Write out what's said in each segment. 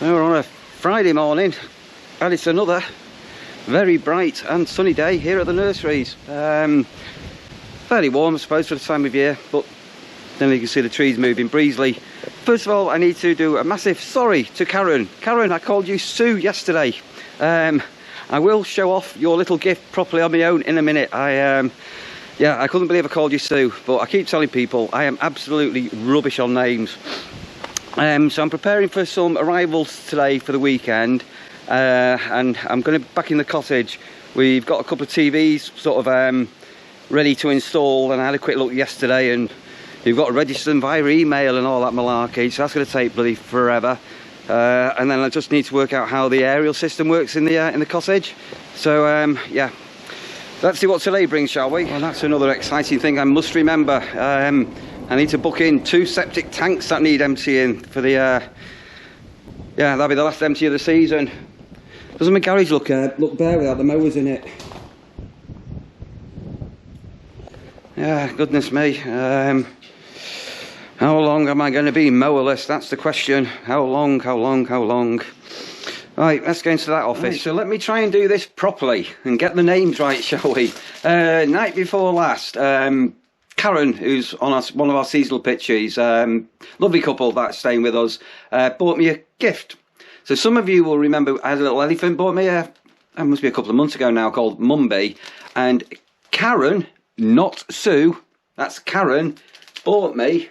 We're on a Friday morning and it's another very bright and sunny day here at the nurseries. Fairly warm I suppose for the time of year, but then you can see the trees moving breezily. First of all, I need to do a massive sorry to Karen. Karen, I called you Sue yesterday. I will show off your little gift properly on my own in a minute. Yeah, I couldn't believe I called you Sue, but I keep telling people I am absolutely rubbish on names. So I'm preparing for some arrivals today for the weekend, and I'm going to back in the cottage. We've got a couple of TVs sort of ready to install, and I had a quick look yesterday, and you've got to register them via email and all that malarkey, so that's going to take bloody forever. And then I just need to work out how the aerial system works in the cottage. So yeah, let's see what today brings, shall we? Well, that's another exciting thing I must remember. I need to book in 2 septic tanks that need emptying for the yeah, that'll be the last empty of the season. Doesn't my garage look bare without the mowers in it? Yeah, goodness me. How long am I going to be mowerless? That's the question. How long? Right, let's go into that office. Right, so let me try and do this properly and get the names right, shall we? Night before last, Karen, who's on one of our seasonal pitches, lovely couple that's staying with us, bought me a gift. So some of you will remember I had a little elephant bought me it must be a couple of months ago now, called Mumby. And Karen, not Sue, that's Karen, bought me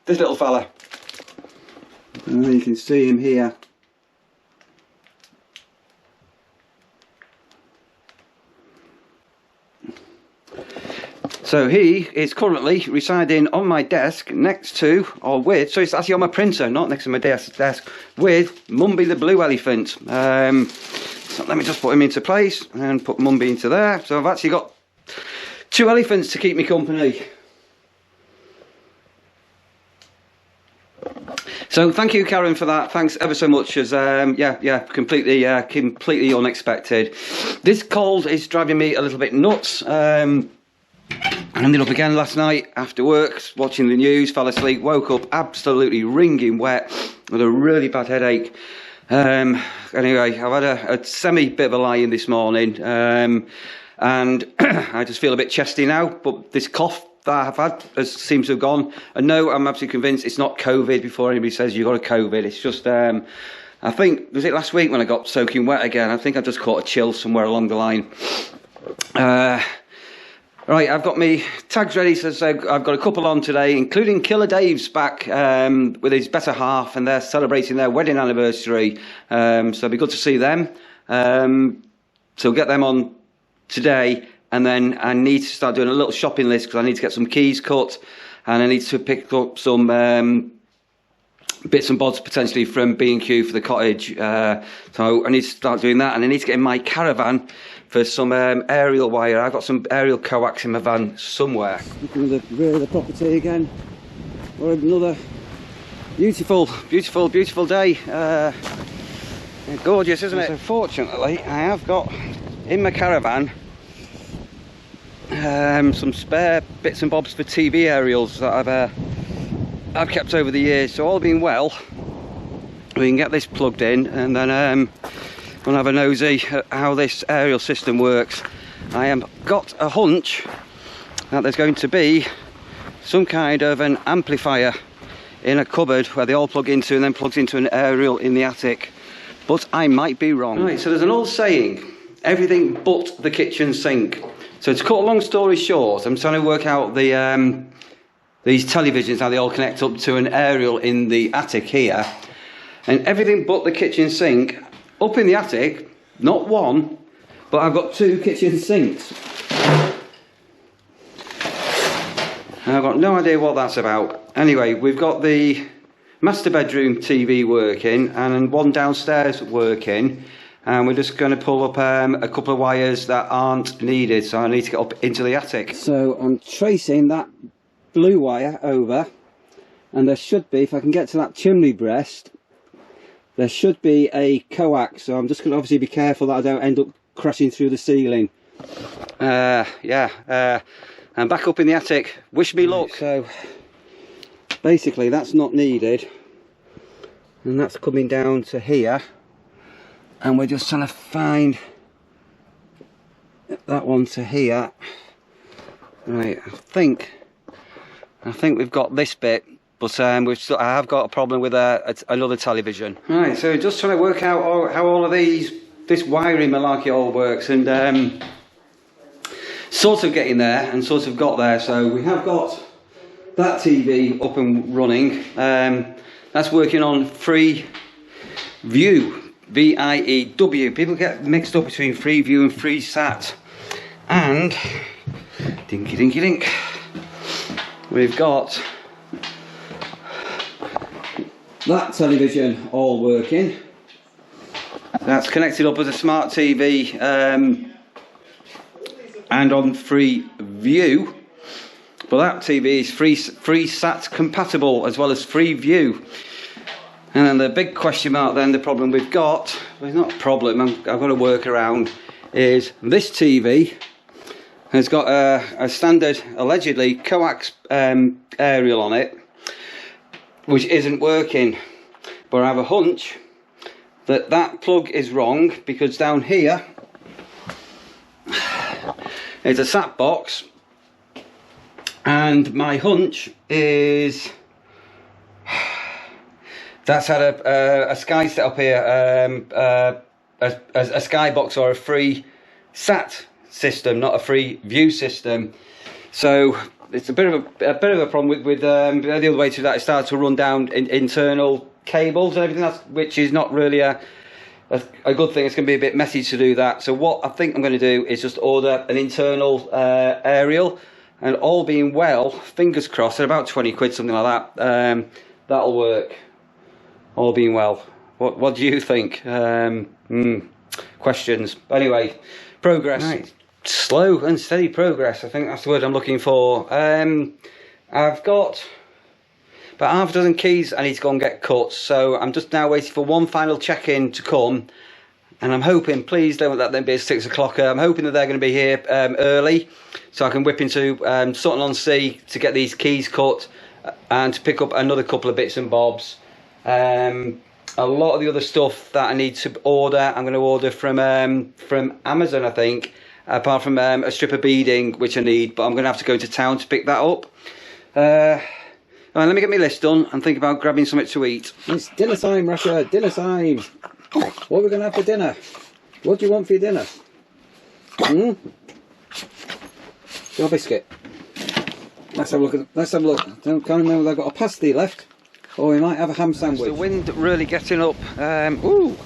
this little fella. You can see him here. So he is currently residing on my desk next to, or with, so it's actually on my printer, not next to my desk, with Mumby the blue elephant. So let me just put him into place and put Mumby into there. So I've actually got 2 elephants to keep me company. So thank you, Karen, for that. Thanks ever so much. As yeah, completely unexpected. This cold is driving me a little bit nuts. I ended up again last night after work, watching the news, fell asleep, woke up absolutely wringing wet with a really bad headache. Anyway, I've had a semi-bit of a lie-in this morning, and I just feel a bit chesty now, but this cough that I've had seems to have gone. And no, I'm absolutely convinced it's not COVID before anybody says you've got a COVID. It's just, I think, was it last week when I got soaking wet again? I think I just caught a chill somewhere along the line. Right, I've got my tags ready, so I've got a couple on today, including Killer Dave's back with his better half, and they're celebrating their wedding anniversary, so it'll be good to see them. So we'll get them on today, and then I need to start doing a little shopping list, because I need to get some keys cut, and I need to pick up some bits and bobs potentially from B&Q for the cottage, so I need to start doing that, and I need to get in my caravan for some aerial wire. I've got some aerial coax in my van somewhere. Looking at the rear of the property again. What another beautiful day. Gorgeous, isn't it? So fortunately, I have got in my caravan some spare bits and bobs for TV aerials that I've kept over the years. So all being well, we can get this plugged in, and then we'll have a nosy at how this aerial system works. I have got a hunch that there's going to be some kind of an amplifier in a cupboard where they all plug into, and then plugs into an aerial in the attic, but I might be wrong. Right, so there's an old saying, everything but the kitchen sink. So to cut a long story short, I'm trying to work out the these televisions, how they all connect up to an aerial in the attic here, and everything but the kitchen sink up in the attic, not one, but I've got 2 kitchen sinks. And I've got no idea what that's about. Anyway, we've got the master bedroom TV working and one downstairs working, and we're just going to pull up a couple of wires that aren't needed, so I need to get up into the attic. So I'm tracing that blue wire over, and there should be, if I can get to that chimney breast, there should be a coax, so I'm just going to obviously be careful that I don't end up crashing through the ceiling. Yeah, and back up in the attic, wish me luck. So basically that's not needed, and that's coming down to here, and we're just trying to find that one to here. Right, I think we've got this bit, but I have got a problem with another television. Right, so just trying to work out how all of this wiring malarkey all works, and sort of getting there, and sort of got there. So we have got that TV up and running. That's working on free view, VIEW. People get mixed up between free view and free sat. And dinky dinky dink, we've got that television all working. That's connected up as a smart TV and on free view. But that TV is free sat compatible as well as free view. And then the big question mark, then the problem we've got, well, it's not a problem, I've got to work around, is this TV has got a standard, allegedly, coax aerial on it, which isn't working. But I have a hunch that that plug is wrong, because down here is a sat box. And my hunch is that's had a Sky set up here, a Sky box or a free sat system, not a free view system. So it's a bit of a problem with the other way to that. It starts to run down internal cables and everything else, which is not really a good thing. It's going to be a bit messy to do that. So what I think I'm going to do is just order an internal aerial. And all being well, fingers crossed, at about 20 quid, something like that, that'll work. All being well. What do you think? Questions. Anyway, progress. Right. Slow and steady progress. I think that's the word I'm looking for. I've got about half a dozen keys I need to go and get cut. So I'm just now waiting for one final check-in to come. And I'm hoping, please don't let them be a 6 o'clocker. I'm hoping that they're going to be here early, so I can whip into Sutton-on-Sea to get these keys cut and to pick up another couple of bits and bobs. A lot of the other stuff that I need to order, I'm going to order from Amazon, I think. Apart from a strip of beading, which I need, but I'm going to have to go to town to pick that up. Right, let me get my list done and think about grabbing something to eat. It's dinner time, Russia. Dinner time. What are we going to have for dinner? What do you want for your dinner? Your biscuit. Let's have a look. Let's have a look. I can't remember whether I've got a pasty left, or we might have a ham sandwich. The wind really getting up. Ooh.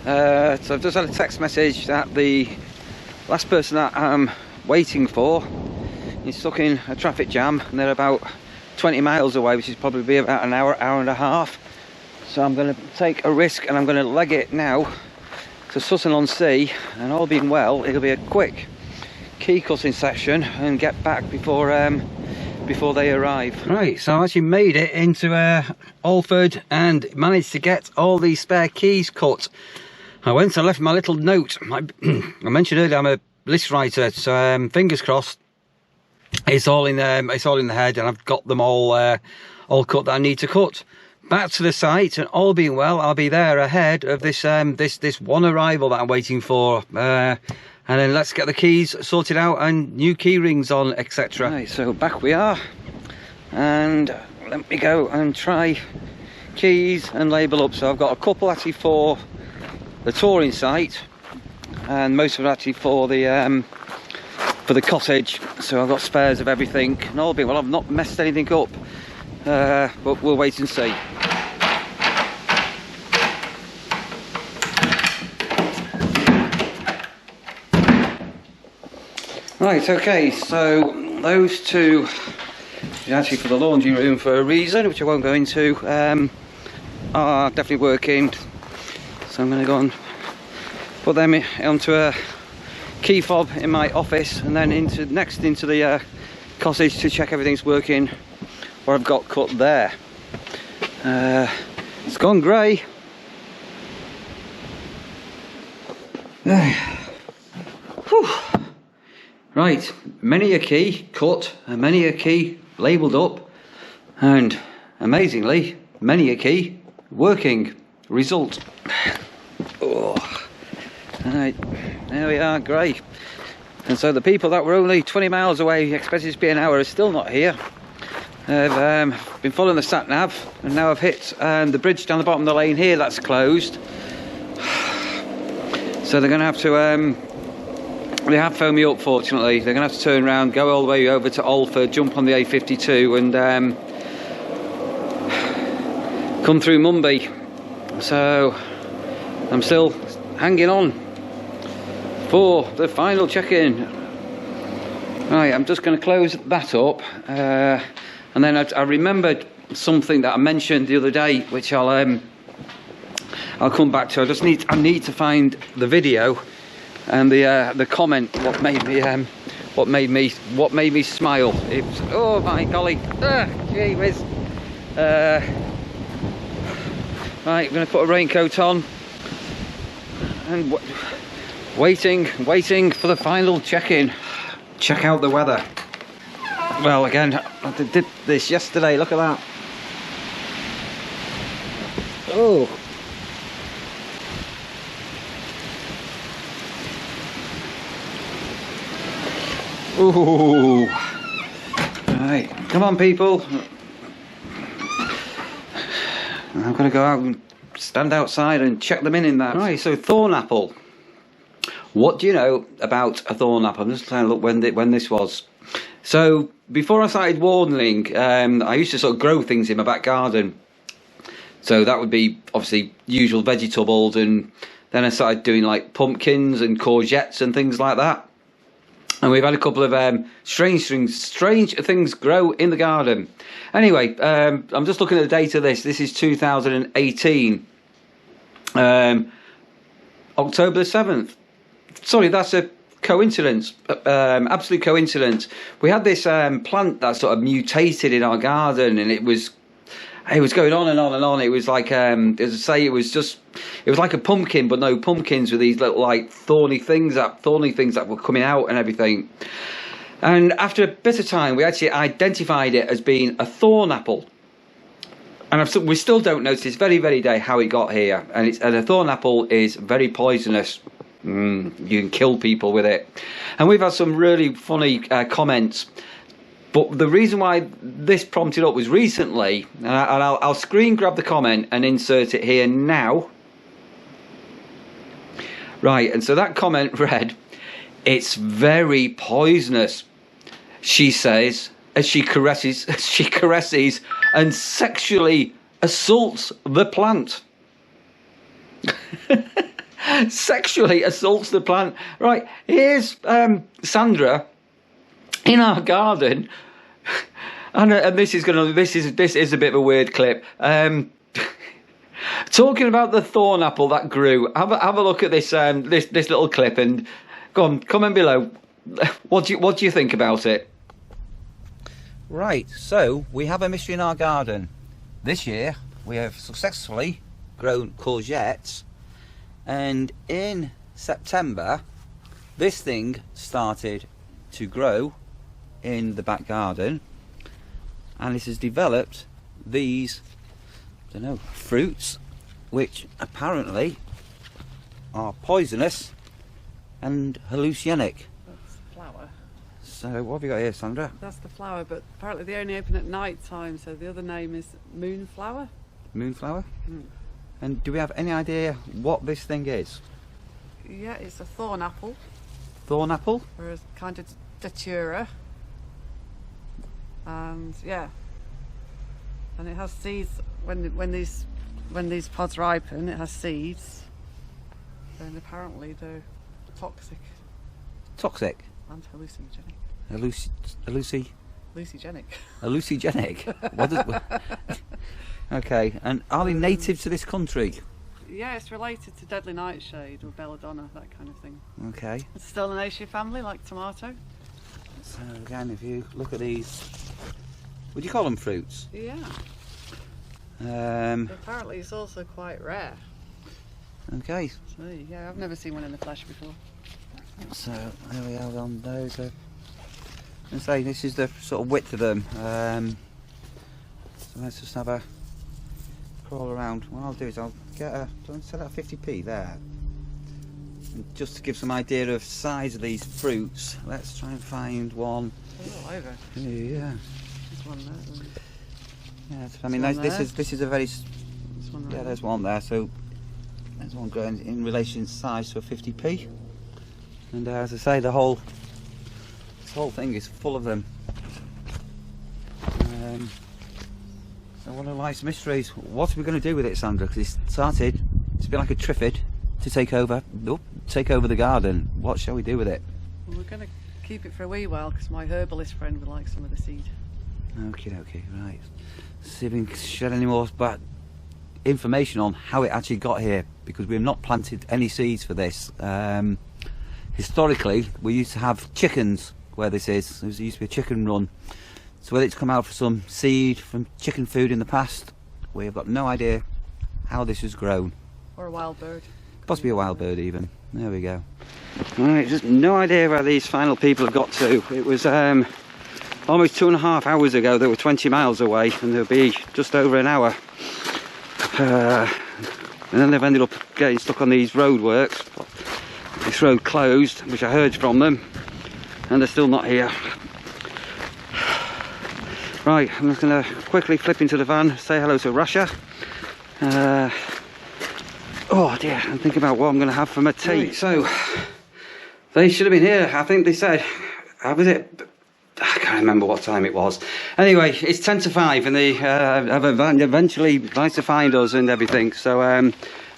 So I've just had a text message that the last person that I'm waiting for is stuck in a traffic jam, and they're about 20 miles away, which is probably about an hour and a half. So I'm going to take a risk and I'm going to leg it now to Sutton-on-Sea, and all being well, it'll be a quick key cutting session and get back before they arrive. Right, so I actually made it into Alford and managed to get all these spare keys cut. I went and left my little note. I mentioned earlier I'm a list writer, so fingers crossed. It's all in the head, and I've got them all cut that I need to cut. Back to the site, and all being well, I'll be there ahead of this this one arrival that I'm waiting for. And then let's get the keys sorted out and new key rings on, etc. Right, so back we are, and let me go and try keys and label up. So I've got a couple actually for the touring site, and most of them actually for the cottage. So I've got spares of everything, and all being well, I've not messed anything up, but we'll wait and see. Right, okay, so those two are actually for the laundry room for a reason, which I won't go into, are definitely working. So I'm going to go and put them onto a key fob in my office, and then into the cottage to check everything's working, what I've got cut there. It's gone grey. Right, many a key cut and many a key labelled up, And amazingly, many a key working. Result. Oh. Right, there we are, grey. And so the people that were only 20 miles away, expected to be an hour, are still not here. They've been following the sat nav, and now I've hit the bridge down the bottom of the lane here that's closed. So they're going to have to, they have phoned me up fortunately, they're going to have to turn around, go all the way over to Alford, jump on the A52 and come through Mumby. So I'm still hanging on for the final check-in. Right, I'm just going to close that up, and then I remembered something that I mentioned the other day, which I'll come back to. I need to find the video and the comment. What made me smile? It was, oh my golly, gee whiz. Right, I'm going to put a raincoat on and waiting for the final check-in. Check out the weather. Well, again, I did this yesterday. Look at that. Oh. Ooh. Right, come on, people. I'm going to go out and stand outside and check them in that. Right, so Thorn Apple. What do you know about a thorn apple? I'm just trying to look when this was. So before I started wardening, I used to sort of grow things in my back garden. So that would be obviously usual vegetables, and then I started doing like pumpkins and courgettes and things like that. And we've had a couple of strange things grow in the garden. Anyway, I'm just looking at the date of this. This is 2018, October the 7th. Sorry, that's a coincidence, absolute coincidence. We had this plant that sort of mutated in our garden, and it was going on and on and on. It was like, as I say, it was like a pumpkin, but no pumpkins, with these little like thorny things that were coming out and everything. And after a bit of time, we actually identified it as being a thorn apple. And we still don't know to this very, very day how it got here. And a thorn apple is very poisonous. You can kill people with it. And we've had some really funny comments. But the reason why this prompted up was recently, and I'll screen grab the comment and insert it here now. Right, and so that comment read, "It's very poisonous," she says, as she caresses and sexually assaults the plant. Sexually assaults the plant. Right, here's Sandra in our garden, and this is a bit of a weird clip. Talking about the thorn apple that grew. Have a look at this this little clip, and go on, comment below. What do you think about it? Right, so we have a mystery in our garden. This year we have successfully grown courgettes. And in September, this thing started to grow in the back garden, and it has developed these, I don't know, fruits, which apparently are poisonous and hallucinogenic. That's the flower. So what have you got here, Sandra? That's the flower, but apparently they only open at night time, so the other name is moonflower. Moonflower? Mm. And do we have any idea what this thing is? Yeah, it's a thorn apple. Thorn apple? Or a kind of datura. And yeah, and it has seeds. When these pods ripen, it has seeds. And apparently they're toxic. Toxic? And hallucinogenic. Hallucinogenic? Hallucinogenic. What does... Okay, and are they native to this country? Yeah, it's related to deadly nightshade or belladonna, that kind of thing. Okay. It's still an Acacia family, like tomato. So again, if you look at these, would you call them fruits? Yeah. Um, Apparently it's also quite rare. Okay. So, yeah, I've never seen one in the flesh before. So there we are on those. And say this is the sort of width of them. So let's just have a crawl around. What I'll do is I'll get a, don't set out 50p there. And just to give some idea of size of these fruits, let's try and find one. Oh, over. Yeah. There's one there. Yeah, I mean this is a very, There's one yeah, right there's one there. So there's one growing in relation size to a 50p. And as I say, this whole thing is full of them. So one of life's mysteries. What are we going to do with it, Sandra? Because it started, it's a bit like a triffid to take over the garden. What shall we do with it? Well, we're going to keep it for a wee while because my herbalist friend would like some of the seed. Okay, right. See if we can shed any more information on how it actually got here, because we've not planted any seeds for this. Historically, we used to have chickens where this is. There used to be a chicken run. So whether it's come out for some seed from chicken food in the past, we have got no idea how this was grown. Or a wild bird. Possibly a wild bird even. There we go. Right, just no idea where these final people have got to. It was almost 2.5 hours ago. They were 20 miles away, and they'll be just over an hour. And then they've ended up getting stuck on these road works. This road closed, which I heard from them, and they're still not here. Right, I'm just going to quickly flip into the van, say hello to Russia. Oh dear, I'm thinking about what I'm going to have for my tea. Right. So, they should have been here. I think they said, how was it? I can't remember what time it was. Anyway, it's 10 to 5 and they have eventually managed to find us and everything. So,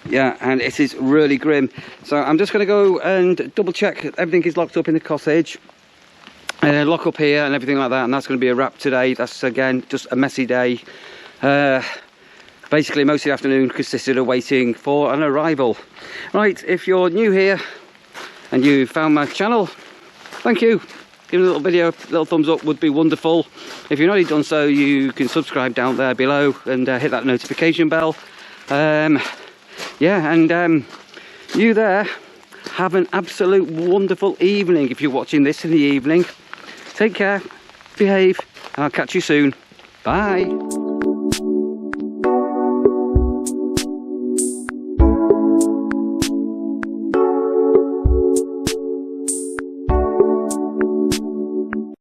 yeah, and it is really grim. So I'm just going to go and double check everything is locked up in the cottage. Lock up here and everything like that, and that's going to be a wrap today. That's again just a messy day. Basically most of the afternoon consisted of waiting for an arrival. Right, if you're new here and you found my channel, thank you. Give me a little video, a little thumbs up would be wonderful. If you've already done so, you can subscribe down there below and hit that notification bell. Yeah, and you there, have an absolute wonderful evening if you're watching this in the evening. Take care, behave, and I'll catch you soon. Bye.